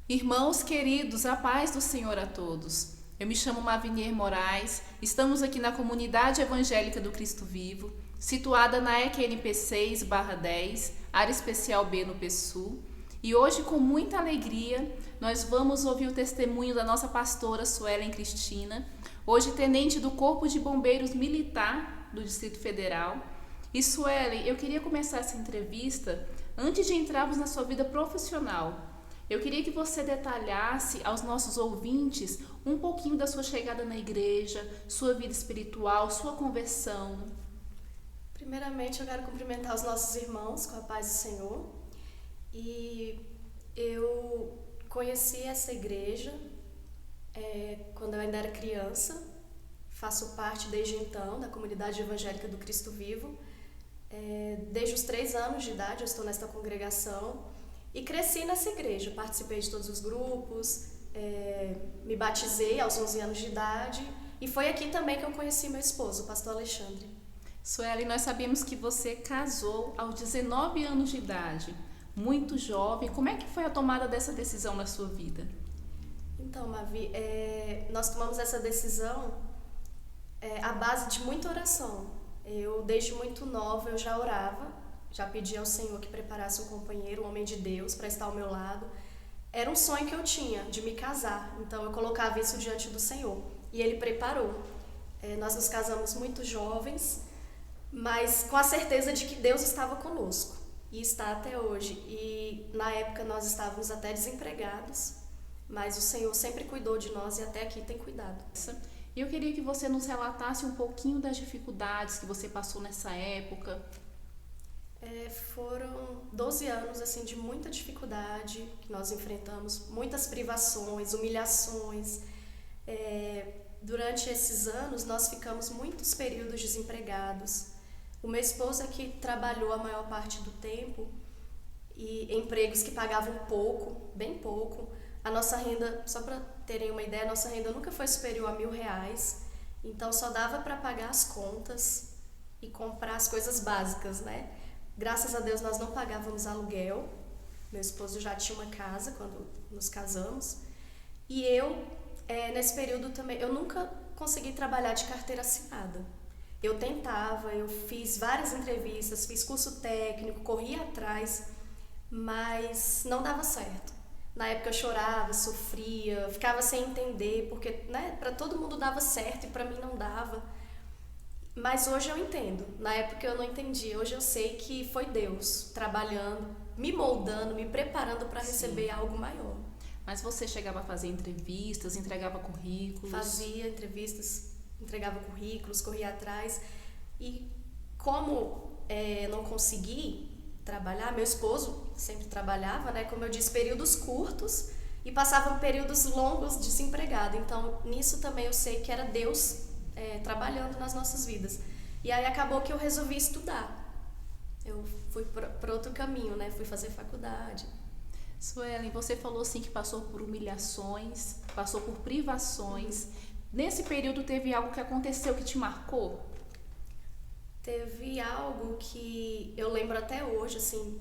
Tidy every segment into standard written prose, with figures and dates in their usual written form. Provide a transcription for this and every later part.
Irmãos queridos, a paz do Senhor a todos. Eu me chamo Mavinier Moraes, estamos aqui na Comunidade Evangélica do Cristo Vivo, situada na EQNP 6/10, área especial B no PSUL, e hoje, com muita alegria, nós vamos ouvir o testemunho da nossa pastora Suelen Cristina, hoje tenente do Corpo de Bombeiros Militar do Distrito Federal. E Suelen, eu queria começar essa entrevista antes de entrarmos na sua vida profissional. Eu queria que você detalhasse aos nossos ouvintes um pouquinho da sua chegada na igreja, sua vida espiritual, sua conversão. Primeiramente, eu quero cumprimentar os nossos irmãos com a paz do Senhor. E eu conheci essa igreja quando eu ainda era criança. Faço parte desde então da Comunidade Evangélica do Cristo Vivo. Desde os 3 anos de idade eu estou nesta congregação. E cresci nessa igreja, participei de todos os grupos, me batizei aos 11 anos de idade e foi aqui também que eu conheci meu esposo, o pastor Alexandre. Sueli, nós sabemos que você casou aos 19 anos de idade, muito jovem. Como é que foi a tomada dessa decisão na sua vida? Então, Mavi, nós tomamos essa decisão à base de muita oração. Eu, desde muito nova, eu já orava. Já pedi ao Senhor que preparasse um companheiro, um homem de Deus, para estar ao meu lado. Era um sonho que eu tinha, de me casar. Então, eu colocava isso diante do Senhor. E Ele preparou. Nós nos casamos muito jovens, mas com a certeza de que Deus estava conosco. E está até hoje. E, na época, nós estávamos até desempregados, mas o Senhor sempre cuidou de nós e até aqui tem cuidado. E eu queria que você nos relatasse um pouquinho das dificuldades que você passou nessa época. Foram 12 anos assim, de muita dificuldade que nós enfrentamos, muitas privações, humilhações. Durante esses anos, nós ficamos muitos períodos desempregados. O meu esposo é que trabalhou a maior parte do tempo e empregos que pagavam pouco, bem pouco. A nossa renda, só para terem uma ideia, a nossa renda nunca foi superior a R$ 1.000, então só dava para pagar as contas e comprar as coisas básicas, né? Graças a Deus nós não pagávamos aluguel. Meu esposo já tinha uma casa quando nos casamos. E eu, nesse período também, eu nunca consegui trabalhar de carteira assinada. Eu tentava, eu fiz várias entrevistas, fiz curso técnico, corria atrás, mas não dava certo. Na época eu chorava, sofria, ficava sem entender, porque para todo mundo dava certo e para mim não dava. Mas hoje eu entendo. Na época eu não entendi. Hoje eu sei que foi Deus trabalhando, me moldando, me preparando para receber algo maior. Mas você chegava a fazer entrevistas, entregava currículos? Fazia entrevistas, entregava currículos, corria atrás. E como não consegui trabalhar, meu esposo sempre trabalhava, né? Como eu disse, períodos curtos e passava períodos longos desempregado. Então, nisso também eu sei que era Deus trabalhando nas nossas vidas. E aí acabou que eu resolvi estudar. Eu fui para outro caminho, né? Fui fazer faculdade. Suelen, você falou assim que passou por humilhações, passou por privações. Nesse período teve algo que aconteceu que te marcou? Teve algo que eu lembro até hoje, assim,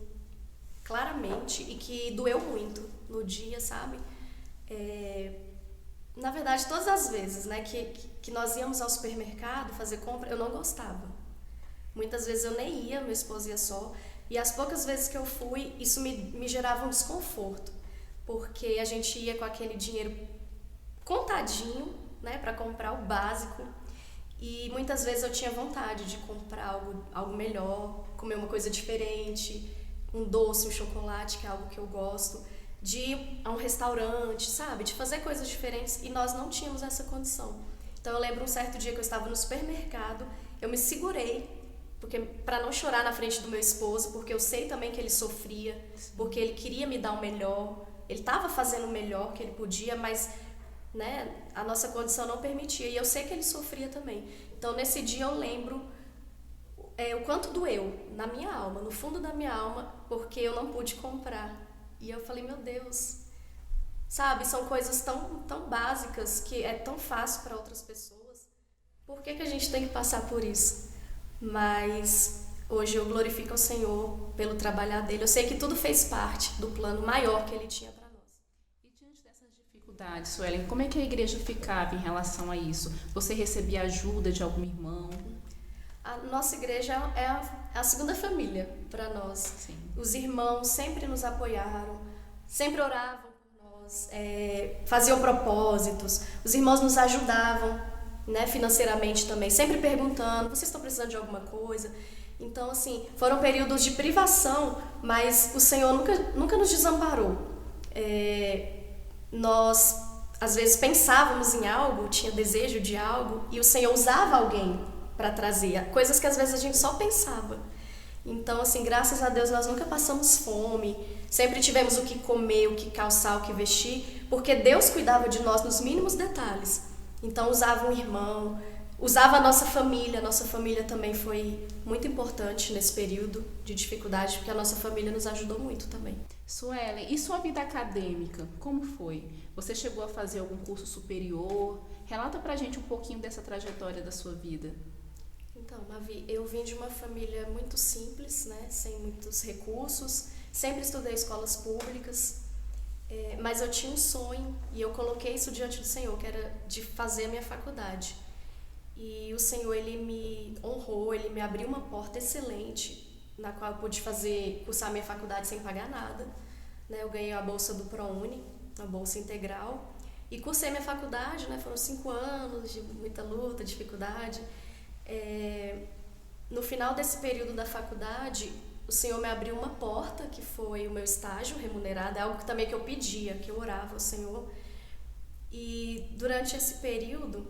claramente, e que doeu muito no dia, sabe? Na verdade, todas as vezes, né, que nós íamos ao supermercado fazer compra, eu não gostava. Muitas vezes eu nem ia, meu esposo ia só. E as poucas vezes que eu fui, isso me gerava um desconforto. Porque a gente ia com aquele dinheiro contadinho, né, para comprar o básico. E muitas vezes eu tinha vontade de comprar algo melhor, comer uma coisa diferente, um doce, um chocolate, que é algo que eu gosto. De ir a um restaurante, sabe? De fazer coisas diferentes, e nós não tínhamos essa condição. Então eu lembro um certo dia que eu estava no supermercado, eu me segurei, porque para não chorar na frente do meu esposo, porque eu sei também que ele sofria, porque ele queria me dar o melhor, ele estava fazendo o melhor que ele podia, mas a nossa condição não permitia, e eu sei que ele sofria também. Então nesse dia eu lembro o quanto doeu na minha alma, no fundo da minha alma, porque eu não pude comprar. E eu falei, meu Deus, sabe, são coisas tão básicas que é tão fácil para outras pessoas. Por que a gente tem que passar por isso? Mas hoje eu glorifico ao Senhor pelo trabalhar dele. Eu sei que tudo fez parte do plano maior que ele tinha para nós. Verdade, Suelen. Como é que a igreja ficava em relação a isso? Você recebia ajuda de algum irmão? A nossa igreja é a segunda família para nós. Sim. Os irmãos sempre nos apoiaram, sempre oravam por nós, faziam propósitos. Os irmãos nos ajudavam, né, financeiramente também, sempre perguntando: vocês estão precisando de alguma coisa? Então, assim, foram períodos de privação, mas o Senhor nunca nos desamparou. Nós, às vezes, pensávamos em algo, tinha desejo de algo, e o Senhor usava alguém para trazer coisas que às vezes a gente só pensava. Então, assim, graças a Deus nós nunca passamos fome, sempre tivemos o que comer, o que calçar, o que vestir, porque Deus cuidava de nós nos mínimos detalhes. Então, usava um irmão, usava a nossa família também foi muito importante nesse período de dificuldade, porque a nossa família nos ajudou muito também. Suelen, e sua vida acadêmica, como foi? Você chegou a fazer algum curso superior? Relata pra gente um pouquinho dessa trajetória da sua vida. Então, Mavi, eu vim de uma família muito simples, né, sem muitos recursos, sempre estudei escolas públicas, mas eu tinha um sonho e eu coloquei isso diante do Senhor, que era de fazer a minha faculdade. E o Senhor, Ele me honrou, Ele me abriu uma porta excelente, na qual eu pude cursar a minha faculdade sem pagar nada, né, eu ganhei a bolsa do ProUni, a bolsa integral, e cursei minha faculdade, né, foram 5 anos de muita luta, dificuldade. No final desse período da faculdade, o Senhor me abriu uma porta, que foi o meu estágio remunerado, é algo também que eu pedia, que eu orava ao Senhor. E durante esse período,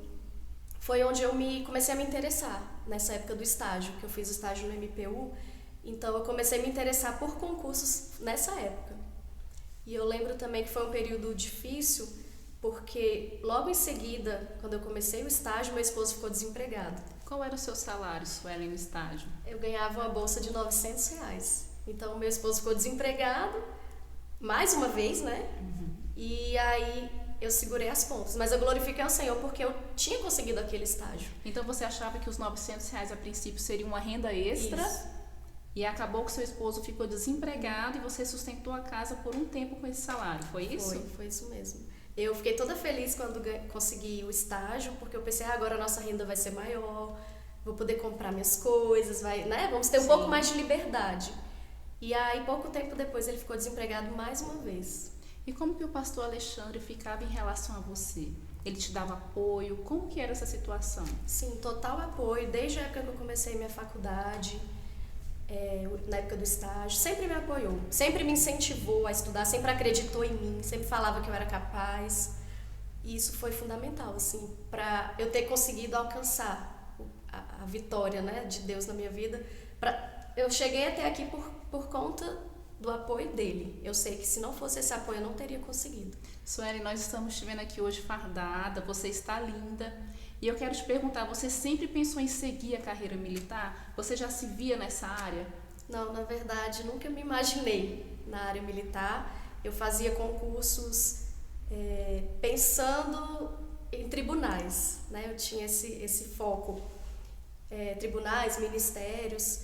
foi onde eu comecei a me interessar, nessa época do estágio, que eu fiz o estágio no MPU, então eu comecei a me interessar por concursos nessa época. E eu lembro também que foi um período difícil, porque logo em seguida, quando eu comecei o estágio, meu esposo ficou desempregado. Qual era o seu salário, Suelen, no estágio? Eu ganhava uma bolsa de R$900. Então, meu esposo ficou desempregado, mais uma vez, né? Uhum. E aí eu segurei as pontas. Mas eu glorifiquei ao Senhor porque eu tinha conseguido aquele estágio. Então, você achava que os R$900 a princípio seria uma renda extra? Isso. E acabou que seu esposo ficou desempregado e você sustentou a casa por um tempo com esse salário, foi isso? Foi isso mesmo. Eu fiquei toda feliz quando consegui o estágio, porque eu pensei, agora a nossa renda vai ser maior, vou poder comprar minhas coisas, né? Vamos ter um pouco mais de liberdade. E aí, pouco tempo depois, ele ficou desempregado mais uma vez. E como que o pastor Alexandre ficava em relação a você? Ele te dava apoio? Como que era essa situação? Sim, total apoio, desde a época que eu comecei minha faculdade, na época do estágio, sempre me apoiou, sempre me incentivou a estudar, sempre acreditou em mim, sempre falava que eu era capaz. E isso foi fundamental, assim, para eu ter conseguido alcançar a vitória, né, de Deus na minha vida. Eu cheguei até aqui por conta do apoio dele. Eu sei que se não fosse esse apoio, eu não teria conseguido. Suelen, nós estamos te vendo aqui hoje fardada, você está linda. E eu quero te perguntar, você sempre pensou em seguir a carreira militar? Você já se via nessa área? Não, na verdade, nunca me imaginei na área militar. Eu fazia concursos pensando em tribunais, né? Eu tinha esse foco, tribunais, ministérios,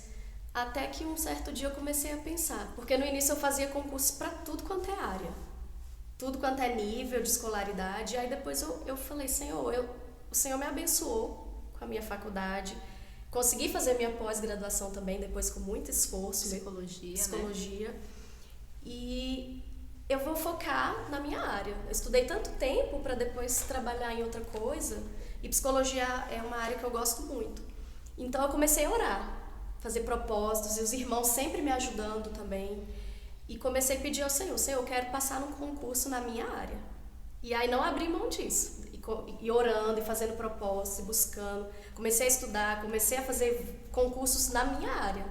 até que um certo dia eu comecei a pensar, porque no início eu fazia concursos para tudo quanto é área, tudo quanto é nível de escolaridade. Aí depois eu falei, Senhor, o Senhor me abençoou com a minha faculdade, consegui fazer minha pós-graduação também, depois com muito esforço. Psicologia, né? E eu vou focar na minha área. Eu estudei tanto tempo para depois trabalhar em outra coisa, e psicologia é uma área que eu gosto muito. Então eu comecei a orar, fazer propósitos, e os irmãos sempre me ajudando também. E comecei a pedir ao Senhor, eu quero passar num concurso na minha área. E aí não abri mão disso. E orando, e fazendo propósitos, e buscando. Comecei a estudar, comecei a fazer concursos na minha área.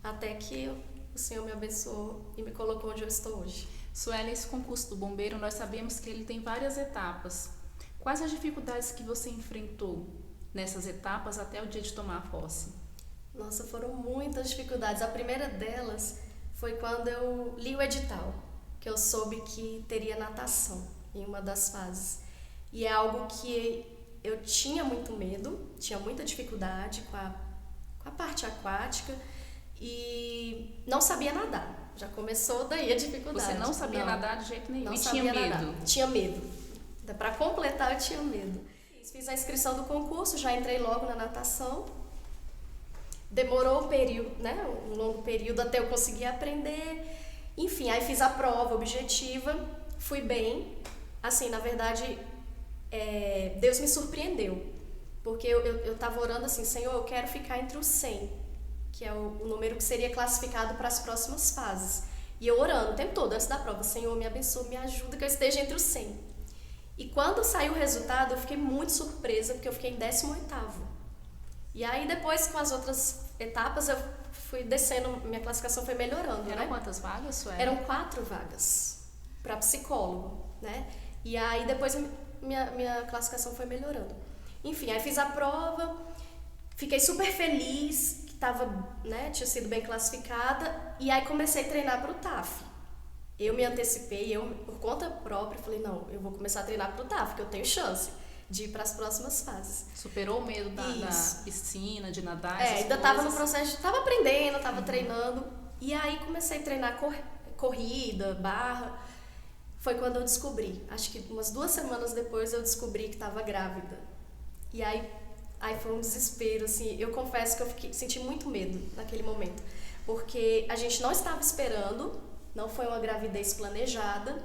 Até que o Senhor me abençoou e me colocou onde eu estou hoje. Suelen, esse concurso do bombeiro, nós sabemos que ele tem várias etapas. Quais as dificuldades que você enfrentou nessas etapas até o dia de tomar posse? Nossa, foram muitas dificuldades. A primeira delas foi quando eu li o edital, que eu soube que teria natação em uma das fases. E é algo que eu tinha muito medo, tinha muita dificuldade com a parte aquática e não sabia nadar. Já começou daí a dificuldade. Você não sabia nadar de jeito nenhum? Não e sabia tinha medo? Nadar. Tinha medo. Para completar, eu tinha medo. Fiz a inscrição do concurso, já entrei logo na natação. Demorou um período, né, um longo período até eu conseguir aprender. Enfim, aí fiz a prova objetiva, fui bem. Assim, na verdade, Deus me surpreendeu. Porque eu tava orando assim, Senhor, eu quero ficar entre os 100, que é o número que seria classificado para as próximas fases. E eu orando o tempo todo, antes da prova, Senhor, me abençoe, me ajuda, que eu esteja entre os 100. E quando saiu o resultado, eu fiquei muito surpresa, porque eu fiquei em 18º. E aí depois, com as outras etapas, eu fui descendo, minha classificação foi melhorando, Eram né? quantas vagas, Suelen? Eram 4 vagas para psicólogo, né? E aí depois minha classificação foi melhorando. Enfim, aí fiz a prova, fiquei super feliz, que tava, né, tinha sido bem classificada, e aí comecei a treinar para o TAF. Eu me antecipei, por conta própria, falei, não, eu vou começar a treinar para o TAF, que eu tenho chance de ir para as próximas fases. Superou o medo da piscina, de nadar? Ainda estava no processo, estava aprendendo, estava treinando. E aí comecei a treinar corrida, barra. Foi quando eu descobri, acho que umas 2 semanas depois eu descobri que estava grávida. E aí foi um desespero, assim. Eu confesso que eu senti muito medo naquele momento. Porque a gente não estava esperando, não foi uma gravidez planejada.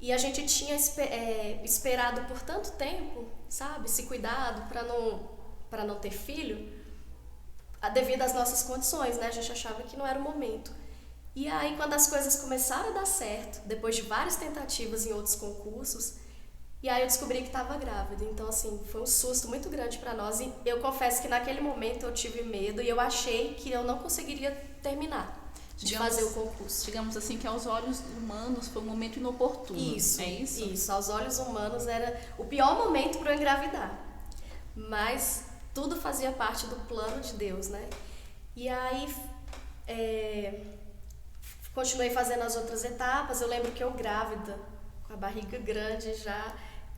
E a gente tinha esperado por tanto tempo, sabe, se cuidado para não ter filho, devido às nossas condições, né? A gente achava que não era o momento. E aí, quando as coisas começaram a dar certo, depois de várias tentativas em outros concursos, e aí eu descobri que estava grávida. Então, assim, foi um susto muito grande para nós. E eu confesso que naquele momento eu tive medo e eu achei que eu não conseguiria terminar de fazer o concurso. Digamos assim, que aos olhos humanos foi um momento inoportuno. Isso, é isso? Isso, aos olhos humanos era o pior momento para eu engravidar. Mas tudo fazia parte do plano de Deus, né? E aí, continuei fazendo as outras etapas. Eu lembro que eu grávida, com a barriga grande já,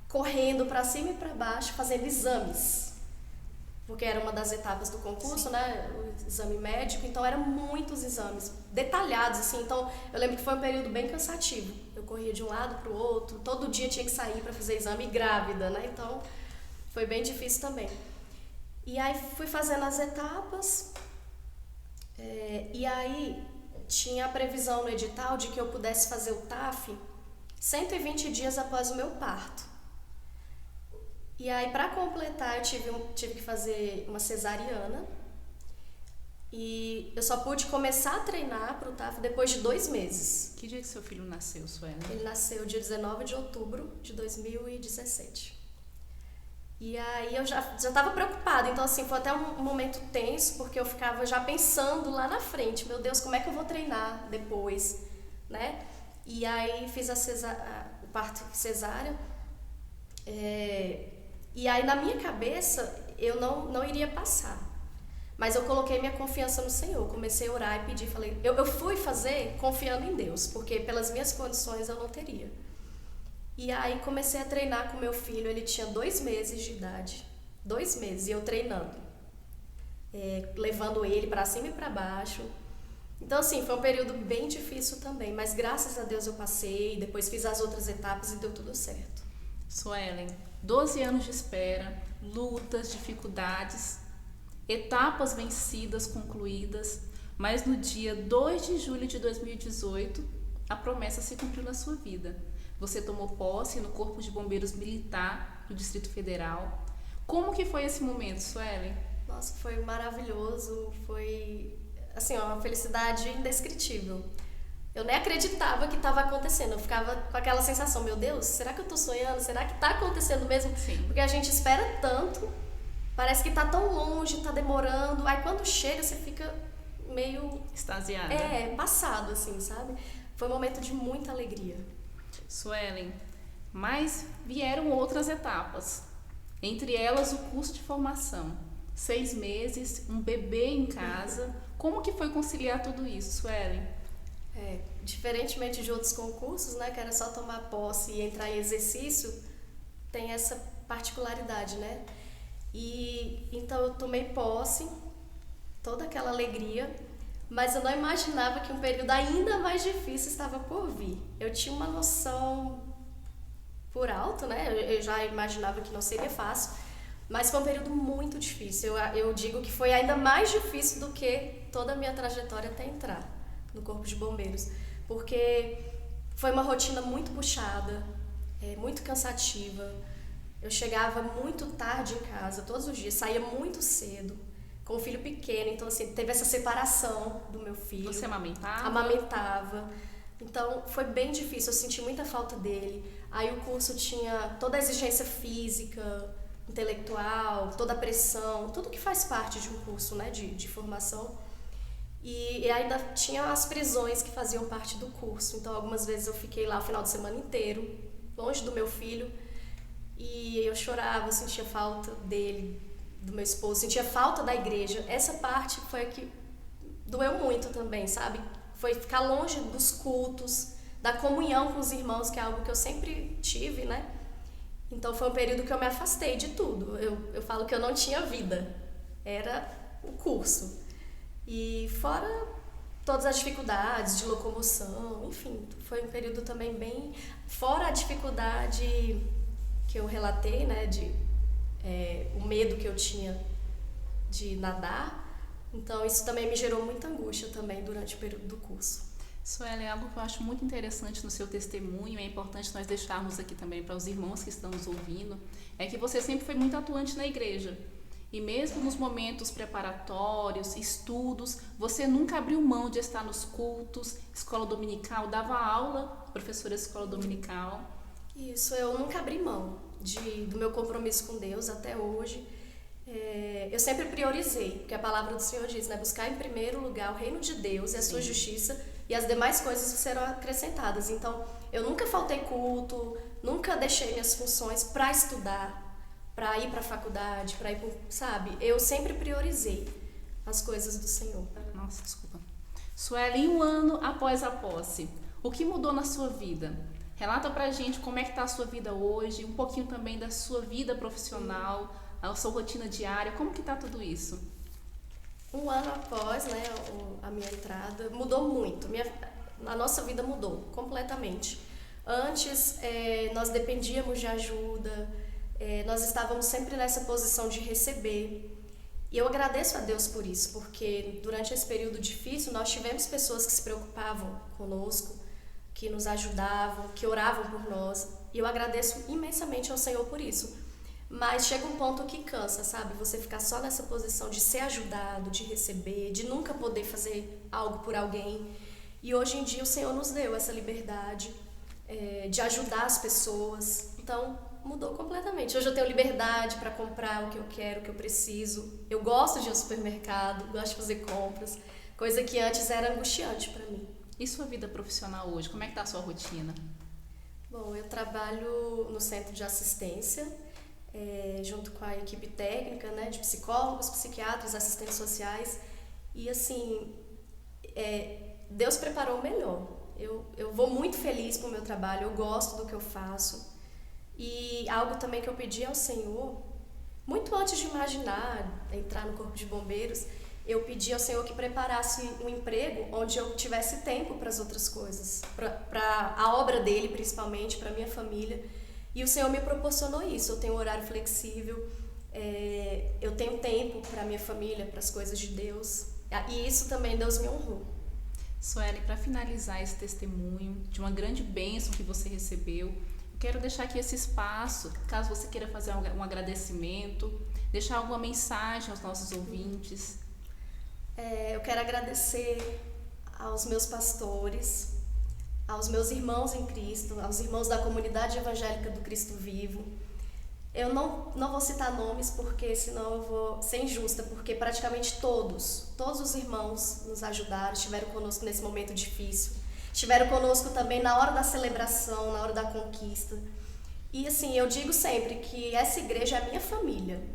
correndo para cima e para baixo, fazendo exames. Porque era uma das etapas do concurso, sim, né? O exame médico, então eram muitos exames, detalhados, assim. Então, eu lembro que foi um período bem cansativo. Eu corria de um lado para o outro, todo dia tinha que sair para fazer exame grávida, né? Então, foi bem difícil também. E aí, fui fazendo as etapas, e aí tinha a previsão no edital de que eu pudesse fazer o TAF 120 dias após o meu parto. E aí, para completar, eu tive que fazer uma cesariana. E eu só pude começar a treinar para o TAF depois de 2 meses. Que dia que seu filho nasceu, Suelen? Ele nasceu dia 19 de outubro de 2017. E aí eu já estava preocupada. Então, assim, foi até um momento tenso, porque eu ficava já pensando lá na frente. Meu Deus, como é que eu vou treinar depois, né? E aí fiz o parto cesárea. E aí, na minha cabeça, eu não iria passar. Mas eu coloquei minha confiança no Senhor. Comecei a orar e pedir. Falei, eu fui fazer confiando em Deus, porque pelas minhas condições eu não teria. E aí, comecei a treinar com meu filho. Ele tinha 2 meses de idade. 2 meses. E eu treinando. Levando ele para cima e para baixo. Então, assim, foi um período bem difícil também. Mas, graças a Deus, eu passei. Depois fiz as outras etapas e deu tudo certo. Suelen, 12 anos de espera, lutas, dificuldades, etapas vencidas, concluídas, mas no dia 2 de julho de 2018, a promessa se cumpriu na sua vida. Você tomou posse no Corpo de Bombeiros Militar do Distrito Federal. Como que foi esse momento, Suelen? Nossa, foi maravilhoso, foi assim, uma felicidade indescritível. Eu nem acreditava que estava acontecendo, eu ficava com aquela sensação, meu Deus, será que eu estou sonhando? Será que está acontecendo mesmo? Sim. Porque a gente espera tanto, parece que está tão longe, está demorando, aí quando chega você fica meio... extasiada. Passado, assim, sabe? Foi um momento de muita alegria. Suelen, mas vieram outras etapas, entre elas o curso de formação. 6 meses, um bebê em casa. Como que foi conciliar tudo isso, Suelen? Diferentemente de outros concursos, né, que era só tomar posse e entrar em exercício, tem essa particularidade, né? E então eu tomei posse, toda aquela alegria, mas eu não imaginava que um período ainda mais difícil estava por vir. Eu tinha uma noção por alto, né? Eu já imaginava que não seria fácil, mas foi um período muito difícil. Eu digo que foi ainda mais difícil do que toda a minha trajetória até entrar no Corpo de Bombeiros, porque foi uma rotina muito puxada, muito cansativa. Eu chegava muito tarde em casa, todos os dias, saía muito cedo, com o filho pequeno, então assim, teve essa separação do meu filho. Você amamentava? Amamentava. Então foi bem difícil, eu senti muita falta dele. Aí o curso tinha toda a exigência física, intelectual, toda a pressão, tudo que faz parte de um curso, né, de formação. E ainda tinha as prisões que faziam parte do curso. Então algumas vezes eu fiquei lá o final de semana inteiro, longe do meu filho, e eu chorava, sentia falta dele, do meu esposo, sentia falta da igreja. Essa parte foi a que doeu muito também, sabe? Foi ficar longe dos cultos, da comunhão com os irmãos, que é algo que eu sempre tive, né? Então foi um período que eu me afastei de tudo. Eu falo que eu não tinha vida, era o curso. E fora todas as dificuldades de locomoção, enfim, foi um período também bem... Fora a dificuldade que eu relatei, né, o medo que eu tinha de nadar, então isso também me gerou muita angústia também durante o período do curso. Suelen, algo que eu acho muito interessante no seu testemunho, é importante nós deixarmos aqui também para os irmãos que estão nos ouvindo, é que você sempre foi muito atuante na igreja. E mesmo nos momentos preparatórios, estudos, você nunca abriu mão de estar nos cultos, escola dominical, dava aula, professora de escola dominical. Isso, eu nunca abri mão do meu compromisso com Deus até hoje. Eu sempre priorizei, porque a palavra do Senhor diz, né? Buscar em primeiro lugar o reino de Deus e a sua justiça, e as demais coisas serão acrescentadas. Então, eu nunca faltei culto, nunca deixei minhas funções para estudar, para ir para a faculdade, para ir, sabe? Eu sempre priorizei as coisas do Senhor. Nossa, desculpa. Suelen, um ano após a posse, o que mudou na sua vida? Relata pra gente como é que tá a sua vida hoje, um pouquinho também da sua vida profissional, a sua rotina diária, como que tá tudo isso? Um ano após, né, a minha entrada, mudou muito. A nossa vida mudou completamente. Antes, nós dependíamos de ajuda, nós estávamos sempre nessa posição de receber. E eu agradeço a Deus por isso, porque durante esse período difícil, nós tivemos pessoas que se preocupavam conosco, que nos ajudavam, que oravam por nós. E eu agradeço imensamente ao Senhor por isso. Mas chega um ponto que cansa, sabe? Você ficar só nessa posição de ser ajudado, de receber, de nunca poder fazer algo por alguém. E hoje em dia o Senhor nos deu essa liberdade de ajudar as pessoas. Então, mudou completamente. Hoje eu tenho liberdade para comprar o que eu quero, o que eu preciso. Eu gosto de ir ao supermercado, gosto de fazer compras, coisa que antes era angustiante para mim. E sua vida profissional hoje? Como é que tá a sua rotina? Bom, eu trabalho no centro de assistência, junto com a equipe técnica, né, de psicólogos, psiquiatras, assistentes sociais. E assim, Deus preparou o melhor. Eu vou muito feliz com o meu trabalho, eu gosto do que eu faço. E algo também que eu pedi ao Senhor, muito antes de imaginar entrar no Corpo de Bombeiros, eu pedi ao Senhor que preparasse um emprego onde eu tivesse tempo para as outras coisas, para a obra dele, principalmente, para a minha família. E o Senhor me proporcionou isso. Eu tenho um horário flexível, eu tenho tempo para a minha família, para as coisas de Deus. E isso também Deus me honrou. Suelen, para finalizar esse testemunho de uma grande bênção que você recebeu, eu quero deixar aqui esse espaço, caso você queira fazer um agradecimento, deixar alguma mensagem aos nossos ouvintes. Eu quero agradecer aos meus pastores, aos meus irmãos em Cristo, aos irmãos da comunidade evangélica do Cristo Vivo. Eu não vou citar nomes, porque senão eu vou ser injusta, porque praticamente todos os irmãos nos ajudaram, estiveram conosco nesse momento difícil, estiveram conosco também na hora da celebração, na hora da conquista. E assim, eu digo sempre que essa igreja é a minha família.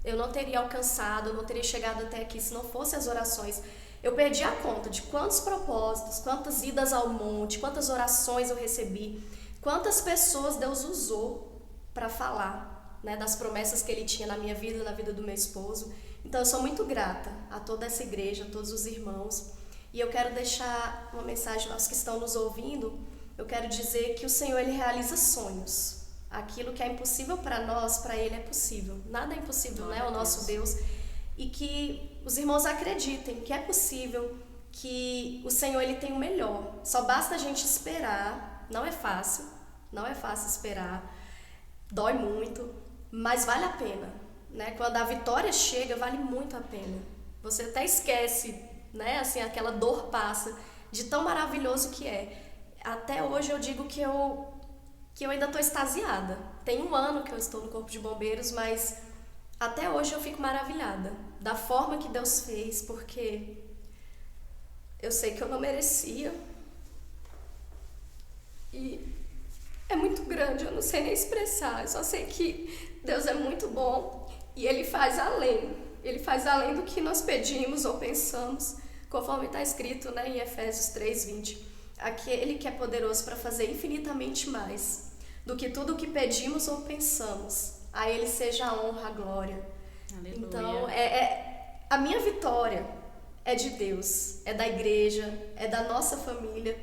Eu não teria alcançado, eu não teria chegado até aqui se não fossem as orações. Eu perdi a conta de quantos propósitos, quantas idas ao monte, quantas orações eu recebi, quantas pessoas Deus usou para falar, né, das promessas que Ele tinha na minha vida, na vida do meu esposo. Então eu sou muito grata a toda essa igreja, a todos os irmãos. E eu quero deixar uma mensagem aos que estão nos ouvindo. Eu quero dizer que o Senhor, Ele realiza sonhos. Aquilo que é impossível para nós, para Ele é possível. Nada é impossível, né? O nosso Deus. E que os irmãos acreditem que é possível, que o Senhor Ele tem o melhor. Só basta a gente esperar. Não é fácil esperar. Dói muito, mas vale a pena, né? Quando a vitória chega, vale muito a pena. Você até esquece, né? Assim, aquela dor passa, de tão maravilhoso que é. Até hoje eu digo que eu ainda estou extasiada. Tem 1 ano que eu estou no Corpo de Bombeiros, mas até hoje eu fico maravilhada da forma que Deus fez, porque eu sei que eu não merecia. E é muito grande, eu não sei nem expressar. Eu só sei que Deus é muito bom e Ele faz além. Ele faz além do que nós pedimos ou pensamos, conforme está escrito, né, em Efésios 3:20. Aquele que é poderoso para fazer infinitamente mais do que tudo o que pedimos ou pensamos. A Ele seja a honra, a glória. Aleluia. Então, a minha vitória é de Deus, é da igreja, é da nossa família.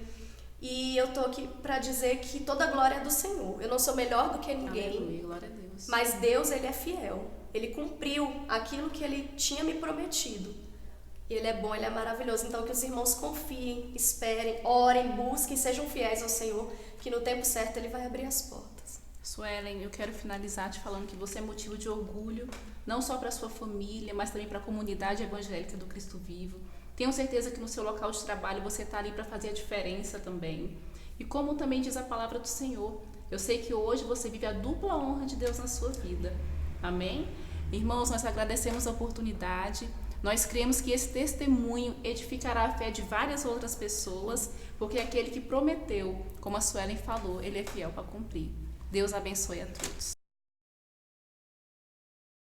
E eu tô aqui para dizer que toda a glória é do Senhor. Eu não sou melhor do que ninguém. Aleluia, glória a Deus. Mas Deus, Ele é fiel. Ele cumpriu aquilo que Ele tinha me prometido. Ele é bom, Ele é maravilhoso. Então que os irmãos confiem, esperem, orem, busquem, sejam fiéis ao Senhor, que no tempo certo Ele vai abrir as portas. Suelen, eu quero finalizar te falando que você é motivo de orgulho, não só para a sua família, mas também para a comunidade evangélica do Cristo Vivo. Tenho certeza que no seu local de trabalho você está ali para fazer a diferença também. E como também diz a palavra do Senhor, eu sei que hoje você vive a dupla honra de Deus na sua vida. Amém? Irmãos, nós agradecemos a oportunidade. Nós cremos que esse testemunho edificará a fé de várias outras pessoas, porque aquele que prometeu, como a Suelen falou, ele é fiel para cumprir. Deus abençoe a todos.